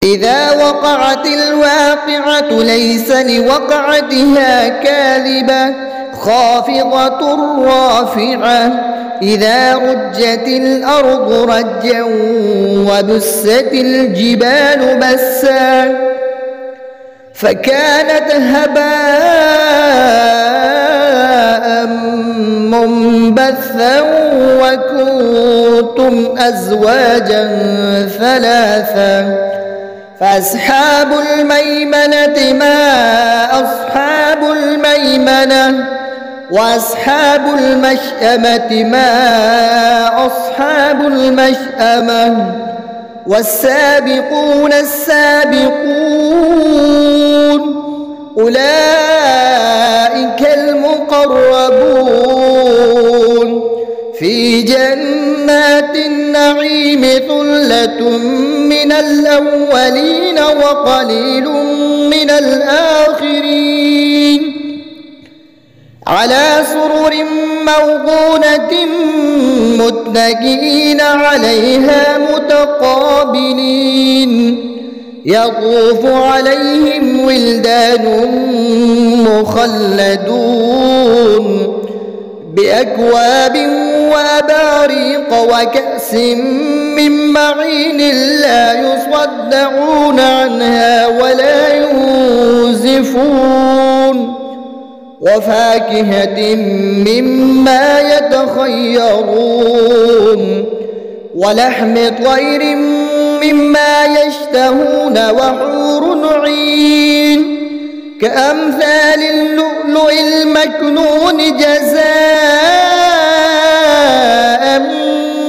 إذا وقعت الواقعة ليس لوقعتها كاذبة خافضة رافعة إذا رجت الأرض رجا وبست الجبال بسا فكانت هباء منبثا وكنتم أزواجا ثلاثا فأصحاب الميمنة ما أصحاب الميمنة وأصحاب المشأمة ما أصحاب المشأمة والسابقون السابقون أولئك المقربون في جنات النعيم ثلة من الأولين وقليل من الآخرين على سرر موضونة متكئين عليها متقابلين يطوف عليهم ولدان مخلدون بأكواب وأباريق وكأس من معين لا يصدعون عنها ولا ينزفون وفاكهة مما يتخيرون ولحم طير مما يشتهون وحور عين كأمثال اللؤلؤ المكنون جزاء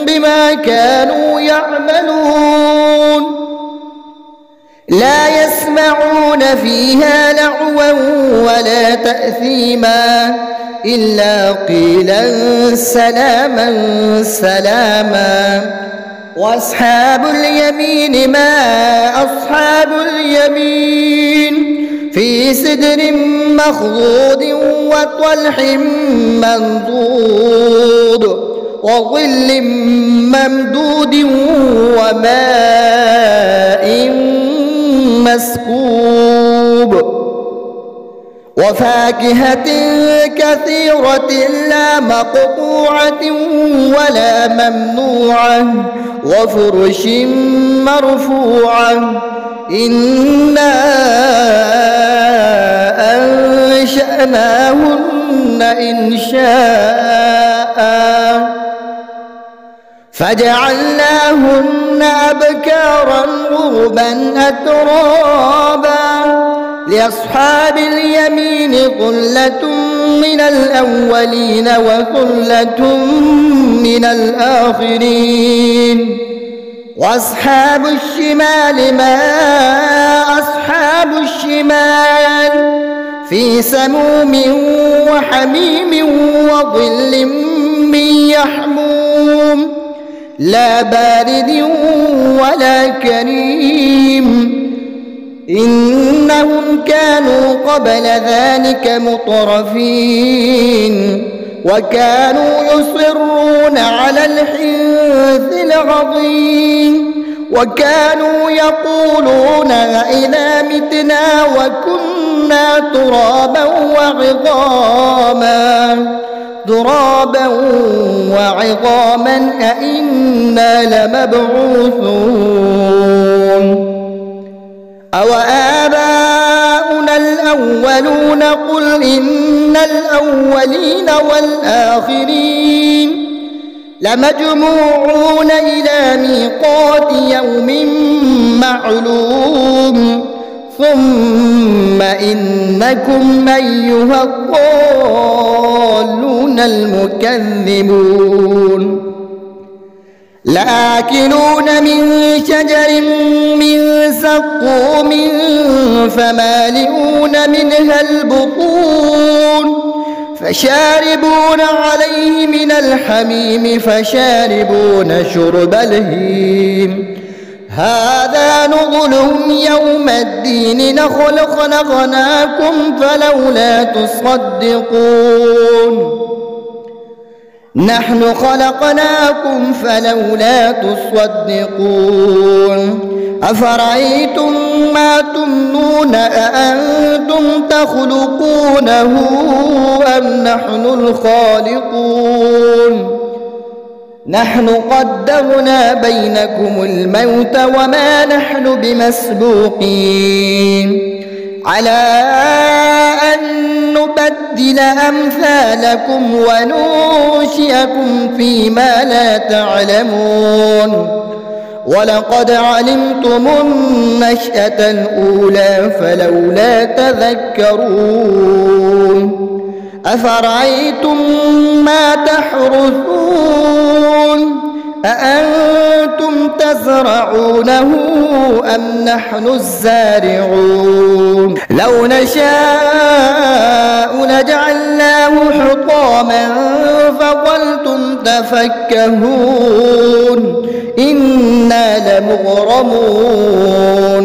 بما كانوا يعملون لا يسمعون فيها لغوا ولا تأثيما إلا قيلا سلاما سلاما وأصحاب اليمين ما أصحاب اليمين في سدر مخضود وطلح منضود وظل ممدود وماء مسكوب وفاكهة كثيرة لا مقطوعة ولا ممنوعة وفرش مرفوعة إنا أنشأناهن إنشاء فجعلناهن أبكارا عربا أترابا لأصحاب اليمين ثلة من الأولين وثلة من الآخرين وأصحاب الشمال ما أصحاب الشمال في سموم وحميم وظل من يحموم لا بارد ولا كريم إنهم كانوا قبل ذلك مترفين وكانوا يصرون على الحنث العظيم وكانوا يقولون أئذا متنا وكنا ترابا وعظاما أئنا لمبعوثون أو آباؤنا الأولون قل إن الأولين والآخرين لمجموعون إلى ميقات يوم معلوم ثم إنكم أيها الضالون المكذبون لآكلون من شجر من زقوم فمالئون منها البطون فشاربون عليه من الحميم فشاربون شرب الهيم هذا نزلهم يوم الدين خلقناكم فلولا تصدقون نحن خلقناكم فلولا تصدقون أفرأيتم ما تمنون أأنتم تخلقونه أم نحن الخالقون نحن قدرنا بينكم الموت وما نحن بمسبوقين على أن نبدل أمثالكم وننشئكم فيما لا تعلمون ولقد علمتم النشأة الأولى فلولا تذكرون أفرأيتم ما تحرثون أأنتم تزرعونه أم نحن الزارعون لو نشاء لجعلناه حطاما فظلتم تفكهون إنا لمغرمون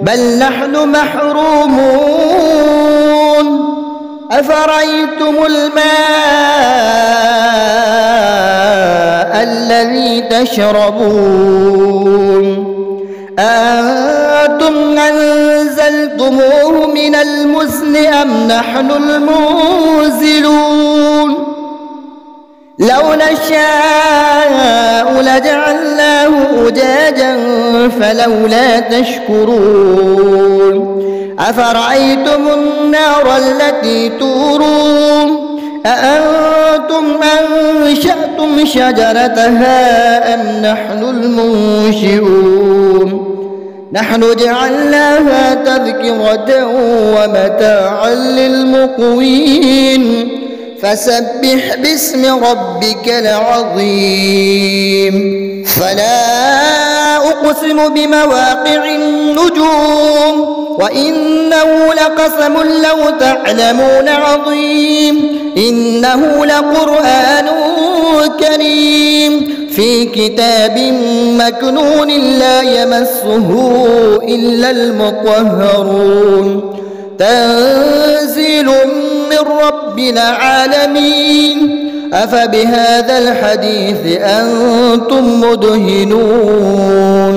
بل نحن محرومون أفرأيتم الماء الذي تشربون أأنتم أنزلتموه من المزن أم نحن المنزلون لو نشاء لجعلناه أجاجا فلولا تشكرون أفرأيتم النار التي تورون أأنتم أنشأتم شجرتها أم نحن المنشئون نحن جعلناها تذكرة ومتاعا للمقوين فسبح باسم ربك العظيم فلا أقسم بمواقع النجوم وإنه لقسم لو تعلمون عظيم إنه لقرآن كريم في كتاب مكنون لا يمسه إلا المطهرون تنزيل من رب العالمين أفبهذا الحديث أنتم مدهنون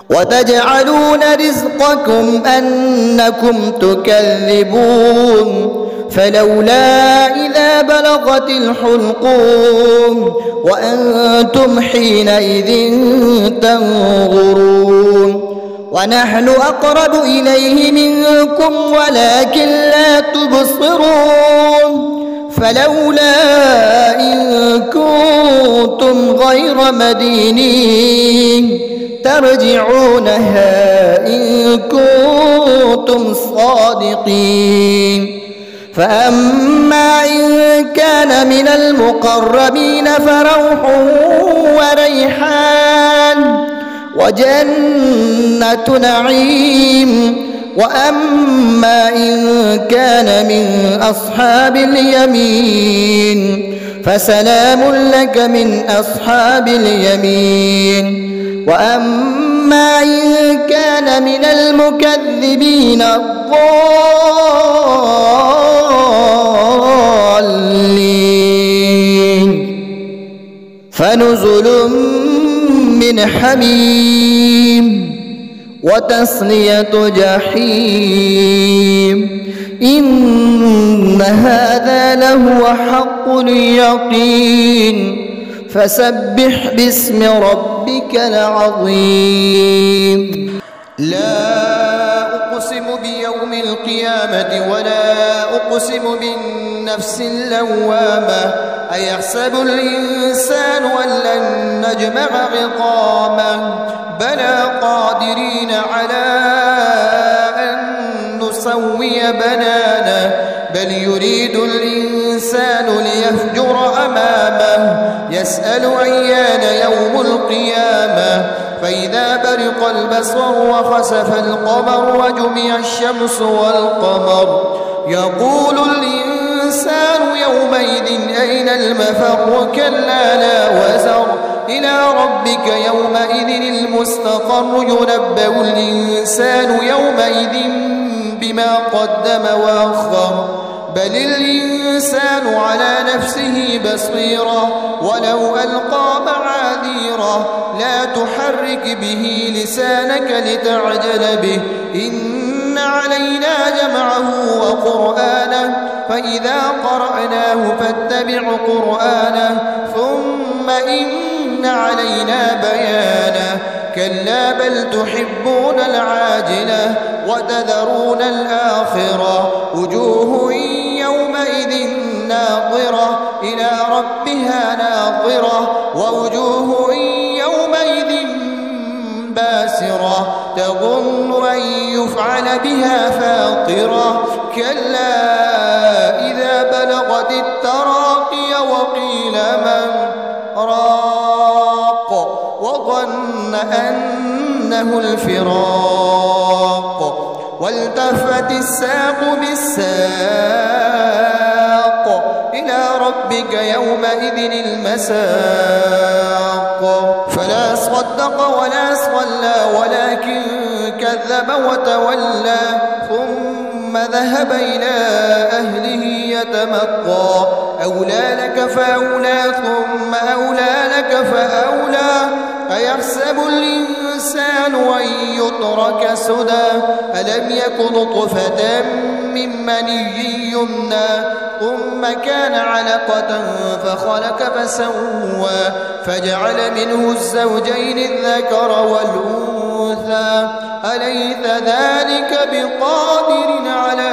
وتجعلون رزقكم أنكم تكذبون فلولا إذا بلغت الحلقوم وأنتم حينئذ تنظرون ونحن أقرب إليه منكم ولكن لا تبصرون فلولا إن كنتم غير مدينين ترجعونها إن كنتم صادقين فأما إن كان من المقربين فروح وريحان وجنة نعيم وأما إن كان من أصحاب اليمين فسلام لك من أصحاب اليمين وأما إن كان من المكذبين الضالين فنزل من حميم وتصلية جحيم إن هذا لهو حق اليقين فسبح باسم ربك العظيم لا أقسم بيوم القيامة ولا أقسم بالنفس اللوامة أيحسب الإنسان أن لن نجمع عظامه بلى قادرين على أن نسوي بنانه بل يريد الإنسان ليفجر أمامه يسأل أيان يوم القيامة فإذا برق البصر وخسف القمر وجمع الشمس والقمر يقول الإنسان يومئذ أين المفر كلا لا وزر إلى ربك يومئذ المستقر ينبأ الإنسان يومئذ بما قدم وأخر بل الإنسان على نفسه بصيرة ولو ألقى معاذيره لا تحرك به لسانك لتعجل به إن علينا جمعه وقرآنه فإذا قرأناه فاتبع قرآنه ثم إن علينا بيانه كلا بل تحبون العاجلة وتذرون الآخرة وجوه يومئذ ناظرة إلى ربها ناظرة ووجوه يومئذ باسرة تظن أن يفعل بها فاقرة كلا إذا بلغت التراقي وقيل من راق وظن أنه الفراق والتفت الساق بالساق إلى ربك يومئذ المساق فلا صدق ولا صلى ولكن كذب وتولى ثم ذهب إلى أهله يتمطى أولى لك فأولى ثم أولى لك فأولى أيحسب الإنسان أن يترك سدى ألم يك نطفة من مني يمنى ثم كان علقة فخلق فسوى فجعل منه الزوجين الذكر والأنثى أليس ذلك بقادر على